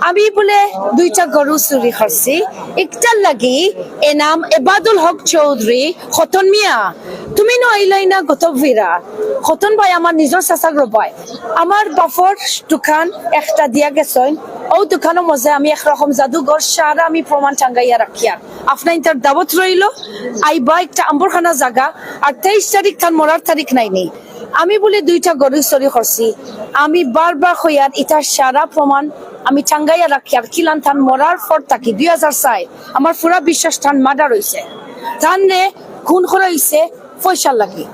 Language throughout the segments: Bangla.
আমি বলে দুইটা গরু চুরি করছি একটার লাগি এ নাম এবাদুল হক চৌধুরী খতন মিয়া তুমি নইলাই না গতবীরা খতন ভাই আমার নিজের চাচাগ্র ভাই আমার বাপর দোকান একটা দিয়া গেছেন ও দোকানের মধ্যে আমি একরকম জাদুঘর সারা আমি প্রমাণ টাঙ্গাইয়া রাখিয়া আপনার ইন্টার দাবত রইল আইবা একটা আম্বরখানা জায়গা আর 23 তারিখ তার মরার তারিখ নাইনি আমি বলে দুইটা গরু চুরি করছি আমি বারবার হইয়ার ইটার সারা প্রমাণ আমি টাঙ্গাইয়া রাখি আর কিলান থান মরার পর থাকি 2004 আমার পুরা বিশ্বাস থান মার্ডার হইছে থান রে খুন করা হইছে পয়সা লাগে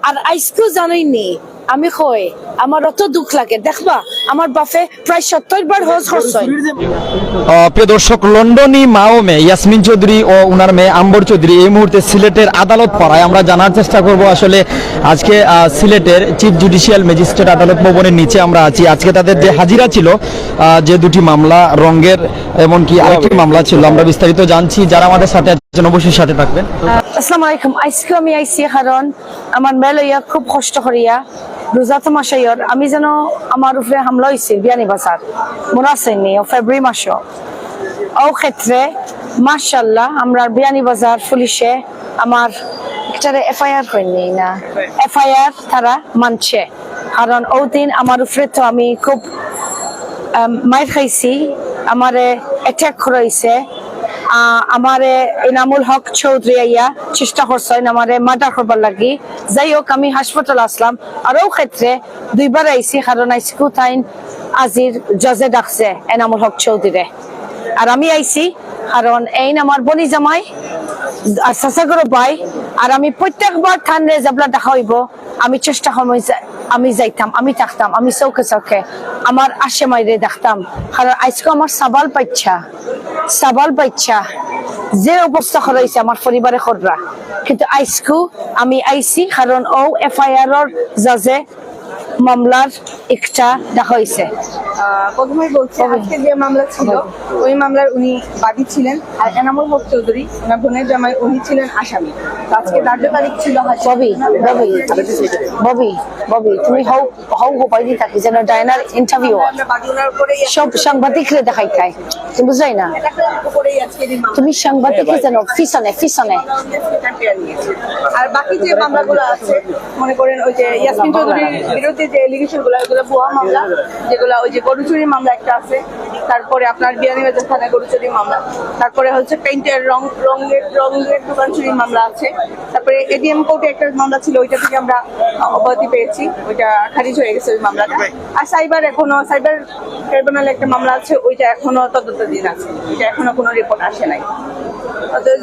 আর আইসকেও জানাইনি আমি কই আমার অত দুঃখ লাগে দেখবা আমার বাপে প্রায় 70 বার হজ করছে প্রিয় দর্শক লন্ডনী মাওমে ইয়াসমিন চৌধুরী ও উনার মেয়ে আম্বর চৌধুরী এই মুহূর্তে সিলেটের আদালত পাড়ায় আমরা জানার চেষ্টা করব আসলে আজকে সিলেটের চিফ জুডিশিয়াল ম্যাজিস্ট্রেট আদালত ভবনের নিচে আমরা আছি আজকে তাদের যে হাজিরা ছিল যে দুটি মামলা রঙের এমনকি আরেকটি মামলা ছিল আমরা বিস্তারিত জানছি যারা আমাদের সাথে আছেন অবশ্যই সাথে থাকবেন আসসালামু আলাইকুম আজকে আমি আইছি কারণ আমার মেয়ে খুব কষ্ট করিয়া রোজা মাসাইর আমি যেন আমার উপরে হামলা হয়েছে বিয়ানীবাজার মনে আসেনি ফেব্রুয়ারি মাসে ও ক্ষেত্রে মাশাআল্লাহ আমরা বিয়ানীবাজার পুলিশে আমার একটা এফআইআর হয়নি না এফআইআর তারা মানছে কারণ ও দিন আমার উপরে তো আমি খুব মাইর খাইছি আমারে অ্যাটাক করেছে আমারে ইনামুল হক চৌধুরী আইয়া চেষ্টা করছেন আমারে মার্ডার করবার লাগি যাই হোক আমি হাসপাতাল আসলাম আর ও ক্ষেত্রে দুইবার আইছি কারণ আইসিকু তাইন আজির জজে ডাকছে এনামুল হক চৌধুরী আর আমি আইছি কারণ এই আমার বনি জামাই আর চাচাগর ভাই আর আমি প্রত্যেকবার থানরে যাবলা দেখা হইব আমি চেষ্টা করব আমি যাইতাম আমি থাকতাম আমি চৌকে চৌকে আমার আশে মাইরে দেখতাম কারণ আজকে আমার সাবাল বাচ্চা যে অবস্থা করাইছে আমার পরিবারে খররা কিন্তু আজকে আমি আইছি কারণ ও এফআইআর জাজে মামলার একটা দেখা হয়েছে প্রথমেই বলছি আজকে যে মামলা ছিল ওই মামলার উনি বাদী ছিলেন আর এনামুল হক চৌধুরী ওনার বোনের জামাই উনি ছিলেন আসামি আজকে ধার্য তারিখ ছিল ববি তুমি হও পাইনি থাকি যেন ডায়নার ইন্টারভিউ সব সাংবাদিকরে দেখাই খাই তুমি বুঝাই না তুমি সাংবাদিক যেন পিছনে আর বাকি যে মামলাগুলো আছে মনে করেন ওই যে ইয়াসমিন চৌধুরীর বিরুদ্ধে যে এলিগেশন গুলো ওইগুলো ভুয়া মামলা যেগুলো ওই যে গরু চুরির মামলা একটা আছে তারপরে আপনার বিয়ানীবাজার থানায় গরু চুরির মামলা তারপরে হচ্ছে পেইন্টের রঙের দোকান চুরির মামলা আছে তারপরে এডিএম কোর্টে একটা মামলা ছিল ওইটা থেকে আমরা অব্যাহতি পেয়েছি ওইটা খারিজ হয়ে গেছে ওই মামলাটা আর সাইবার ট্রাইব্যুনালে একটা মামলা আছে ওইটা এখনো তদন্তাধীন আছে ওইটা এখনো কোনো রিপোর্ট আসে নাই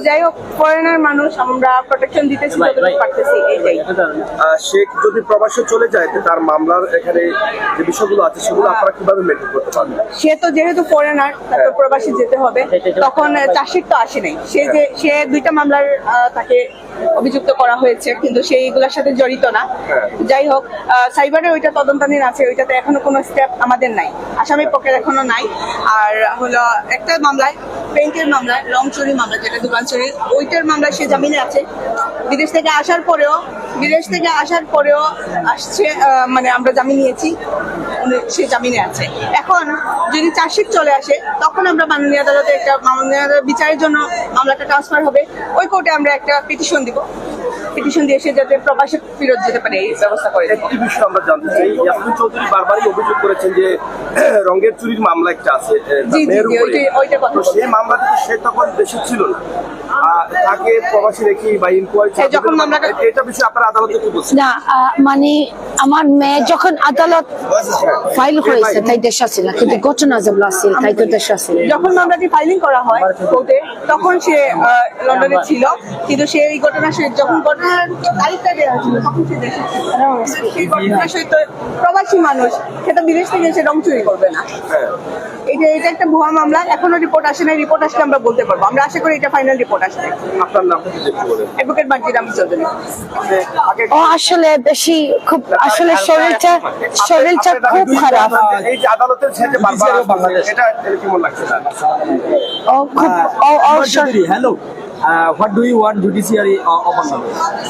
যাই হোক ফরেনার মানুষ আমরা প্রোটেকশন দিতেছি যতটুকু পারতেছি এইটাই সে যদি প্রবাসে চলে যায় তার মামলার এখানে যে বিষয়গুলো আছে সেগুলো আপনারা কিভাবে মেনটেন করতে পারবেন সে তো যেহেতু ফরেনার তাকে প্রবাসী যেতে হবে তখন চার্জশিট তো আসে নাই সে দুইটা মামলার তাকে অভিযুক্ত করা হয়েছে কিন্তু সেইগুলোর সাথে জড়িত না যাই হোক সাইবারে ওইটা তদন্তাধীন আছে ওইটাতে এখনো কোনো স্টেপ আমাদের নাই আসামি পক্ষের এখনো নাই আর হলো একটা মামলায় পেইন্টের মামলায় রং চুরি মামলা যেটা দোকান চুরি ওইটার মামলায় সে জামিনে আছে বিদেশ থেকে আসার পরেও আসছে মানে আমরা জামিন নিয়েছি সে জামিনে আছে এখন যদি চার্জশিট চলে আসে তখন আমরা মাননীয় আদালতে একটা বিচারের জন্য মামলাটা ট্রান্সফার হবে ওই কোর্টে আমরা একটা পিটিশন দিয়ে সে যাতে প্রবাসে ফেরত যেতে পারে এই ব্যবস্থা করে একটি বিষয় আমরা জানতে চাই ইয়াসমিন চৌধুরী বারবারই অভিযোগ করেছেন যে রঙের চুরির মামলা একটা আছে ওইটা কথা সেই মামলা কিন্তু সে তখন দেশে ছিল না তাকে প্রবাসী রেখে বা ইনকোয়ারি যখন মামলাটা এটা বিষয়ে আপনারা আদালতে কি বলছেন না মানে আমার মেয়ে যখন আদালত ফাইল হয়েছে তাই দেশ ছিল কিন্তু ঘটনা যেগুলো আছে তাই তো দেশ ছিল যখন মামলাটি ফাইলিং করা হয় কোর্টে তখন সে লন্ডনে ছিল কিন্তু সে এই ঘটনা যখন ঘটনার তারিখটা দেওয়া হয়েছিল তখন সে দেশে ছিল প্রবাসী মানুষ সে তো বিদেশ থেকে এসে রং চুরি করবে না এটা একটা ভুয়া মামলা এখনো রিপোর্ট আসে না রিপোর্ট আসলে আমরা বলতে পারবো আমরা আশা করি এটা ফাইনাল রিপোর্ট আসবে আপনার নাম কি বলেন অ্যাডভোকেট বারজির আমি চৌধুরী ও আসলে বেশি খুব আসলে শরীরটা খুব খারাপ এই যে আদালতের ছেড়ে বারবার বাংলাদেশ এটা কেমন লাগছে ও খুব hello what do you want judiciary of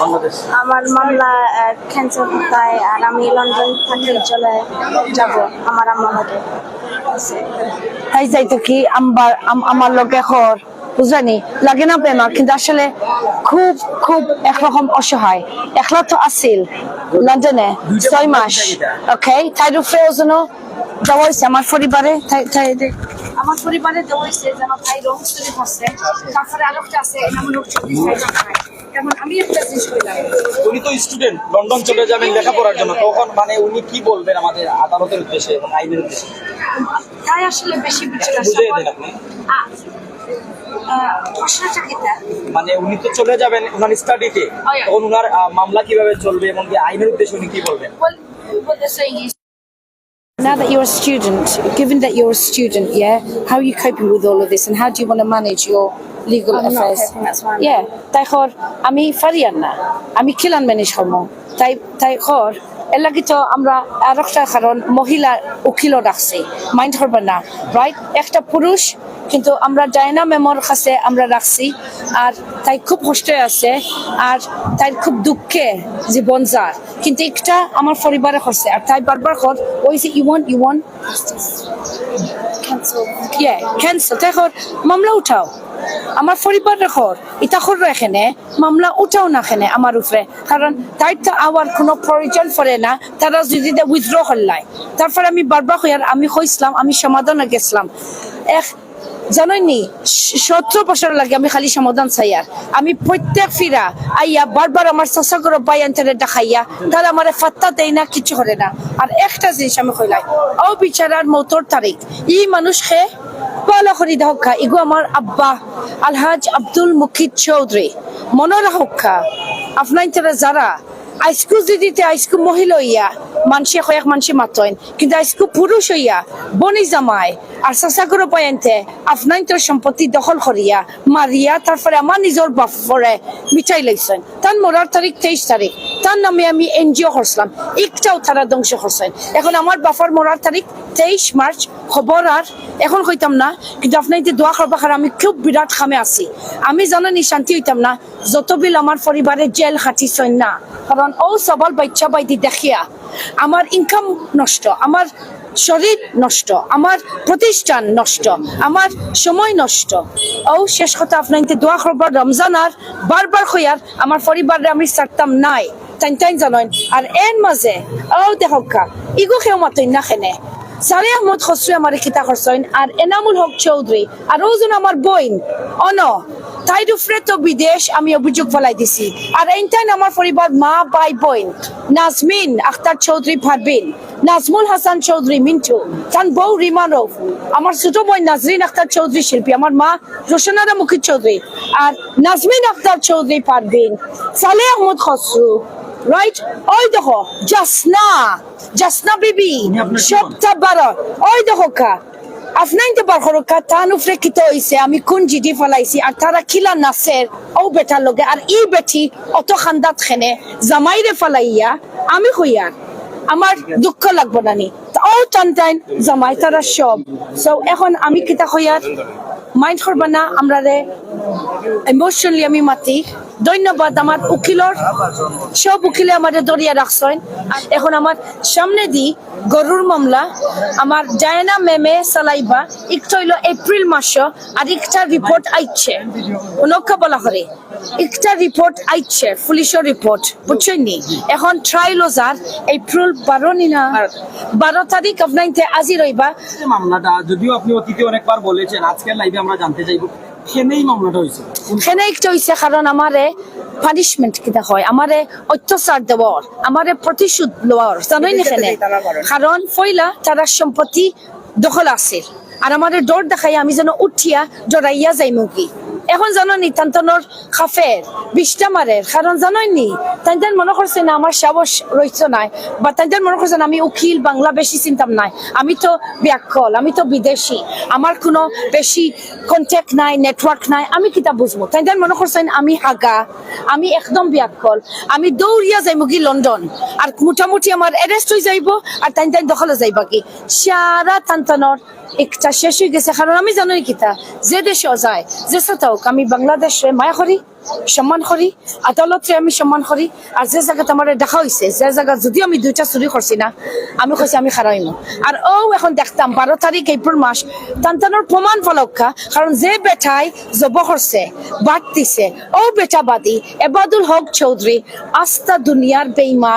Bangladesh? আমার মামলা ক্যান্সেল হয় আর আমি লন্ডন থেকে চলে যাব আমার আম্মাকে তাই যাইতো কি আমার লগে খর বুঝলানি লাগে না প্রেমা কিন্তু আসলে খুব খুব একরকম অসহায় একলা তো আসিল লন্ডনে 6 মাস ওকে তাই রুফেও যেন দেওয়া হয়েছে আমার পরিবারে আমার পরিবারে দেওয়া হয়েছে যেন তাই রং চুরি করছে তারপরে আরেকটা আছে নামক চুরি এখন আমি একটা জিনিস কইলাম উনি তো স্টুডেন্ট লন্ডন চলে যাবেন লেখাপড়ার জন্য তখন মানে উনি কি বলবেন আমাদের আদালতের উদ্দেশ্যে এবং আইনের উদ্দেশ্যে তাই আসলে বেশি বিচার বুঝিয়ে দেন আপনি মানে উনি তো চলে যাবেন ওনার স্টাডিতে তখন ওনার মামলা কিভাবে চলবে এবং কি আইনের উদ্দেশ্যে উনি কি বলবেন Now that you're a student, given that you're a student, yeah, how are you coping with all of this, and how do you want to manage your legal affairs? Yeah, তাই খর আমি ফারিয়ান না, আমি কিলান ম্যানেজ করবো, তাই খর এর লাগি তো আমরা আরেকটা কারণ মহিলা উকিলও রাখছি মাইন্ড করবে না রাইট একটা পুরুষ কিন্তু আমরা ডায়না মেমোর কাছে আমরা রাখছি আর তাই খুব কষ্টে আছে আর তাই খুব দুঃখে জীবন যার কিন্তু একটা আমার পরিবারে করছে আর তাই বারবার কর ওই যে ইউ ওয়ান্ট ক্যান্সেল তাই কর মামলা উঠাও আমার পরিবার রেখর এটা করো এখানে মামলা উঠাও না এখানে আমার উপরে কারণ তাই তো আমার কোনো প্রয়োজন পড়ে না তারা যদি উইথড্র করলাই তারপর আমি বারবার হইয়ার আমি কইছিলাম আমি সমাধানে গেছিলাম জানোনি 17 বছর লাগে আমি খালি সমাধান চাই আর আমি প্রত্যেক ফিরা আইয়া বারবার আমার চাচা করে বাইয়ান্তারে দেখাইয়া তারা আমার ফাত্তা দেয় না কিছু করে না আর একটা জিনিস আমি কইলাই ও বিচারার মৌতর তারিখ ই মানুষকে ভালো করে দেখা ইগো আমার আব্বা আলহাজ আব্দুল মুকিদ চৌধুরী মনে রাখা আপনার যারা আইসকু দিদিতে আইসকু মহিলা হইয়া মানুষে কয়েক মানুষে মাতইন কিন্তু আইসকু পুরুষ হইয়া বনি জামাই আর চাচা করে পাইনতে আপনার সম্পত্তি দখল করিয়া মারিয়া তারপরে আমার নিজের বাপরে মিঠাই লাইছেন তার মরার তারিখ 23 তারিখ তার নামে আমি এনজিও করছিলাম একটাও তারা ধ্বংস করছেন এখন আমার বাপর মরার তারিখ 23 মার্চ খবর আর এখন কইতাম না কিন্তু আপনার দোয়া করবা আমি খুব বিরাট খামে আছি আমি জানি শান্তি হইতাম না যত বিল আমার পরিবারে জেল খাটিছেন না কারণ ও সবাল বাচ্চা বাইদি দেখিয়া আমার ইনকাম নষ্ট আমার শরীর নষ্ট আমার প্রতিষ্ঠান নষ্ট আমার সময় নষ্ট ও শেষ কথা আপনাকে দোয়া করবার রমজান আর বারবার হইয়ার আমার পরিবারে আমি ছাড়তাম নাই তাই জানেন আর এর মাঝে ও দেখা ইগো খেও মাতই না খেনে সালে আহমদ খসরু আমার কিতা করছেন আর এনামুল হক চৌধুরী আর ওজন আমার বোন অন তাই রুফরে তো বিদেশ আমি অভিযোগ ফেলাই দিছি আর এইটাই আমার পরিবার মা ভাই বোন নাজমিন আখতার চৌধুরী পারবিন নাজমুল হাসান চৌধুরী মিন্টু তান বউ রিমানব আমার ছোট বোন নাজরিন আখতার চৌধুরী শিল্পী আমার মা রোশনারা মুখিদ চৌধুরী আর নাজমিন আখতার চৌধুরী পারবিন সালে আহমদ খসরু রাইট ওই দেখো জাসনা বিবি সপ্তাহ 12 ওই দেখো কা আপনাইতে বারখরকা তান উফরে কিতো হইছে আমি কোন জিডি ফলাইছি আর তারা কিলা নাসের ও বেটার লগে আর ই বেটি অত খান্দাত খেনে জামাইরে ফলাইয়া আমি হইয়ার আমার দুঃখ লাগবো না নি ও টানটাইন জামাই তারা সব সো এখন আমি কিতা হইয়ার মাইন্ড করবা না আমরা রে ইমোশনালি আমি মাতি ধন্যবাদ আমার উকিলর সব উকিলে আমাদের দরিয়া রাখছেন এখন আমার সামনে দি গরুর মামলা আমার জায়না মেমে চালাইবা একটা হইল এপ্রিল মাস আর একটা রিপোর্ট আইছে ওনকা বলা করে একটা রিপোর্ট আইছে পুলিশের রিপোর্ট বুঝছেন নি এখন ট্রাইলোজার এপ্রিল 12 নি না 12 তারিখ আপনাইতে আজি রইবা মামলাটা যদিও আপনি অতীতে অনেকবার বলেছেন আজকের লাইভে আমরা জানতে চাইবো কেনই মামলাটা হইছে কেনই একটা হইছে কারণ আমারে পানিশমেন্ট কিটা হয় আমারে অত্যাচার দেওয়ার আমারে প্রতিশোধ লওয়ার জানেন এখানে কারণ ফইলা তারা সম্পত্তি দখল আছে আর আমাদের ডর দেখাই আমি যেন উঠিয়া ডরাইয়া যাইমু কি এখন জানোনি তান্তনর খাফের বিশটা মারের কারণ জানোনি তাইতেন মনে করছে না আমার সাহস রইছে নাই বা তাইতেন মনে করছেন আমি উকিল বাংলা বেশি চিন্তাম নাই আমি তো ব্যাকল আমি তো বিদেশি আমার কোনো বেশি কন্ট্যাক্ট নাই নেটওয়ার্ক নাই আমি কিতা বুঝবো তাইতেন মনে করছেন আমি হাগা আমি একদম ব্যাকল আমি দৌড়িয়া যাইমু কি লন্ডন আর মোটামুটি আমার অ্যারেস্ট হয়ে যাইব আর তাইতেন দখলে যাইবা কি সারা তান্তনর একটা শেষ হয়ে গেছে কারণ আমি জানি কিতা যে দেশে যায় যে সাথেও আমি বাংলাদেশে মায়া করি সম্মান করি আদালতে আমি সম্মান করি আর যে জায়গাতে আমার দেখা হয়েছে যে জায়গা যদি আমি 2টা চুরি করছি না আমি কইছি আমি খারাইমু আর ও এখন দেখতাম 12 তারিখ এপ্রিল মাস তান্তানোর প্রমাণ ফলক্ষা কারণ যে বেটাই জব করছে বাদ দিছে ও বেটা বাদী এবাদুল হক চৌধুরী আস্থা দুনিয়ার বেঈমান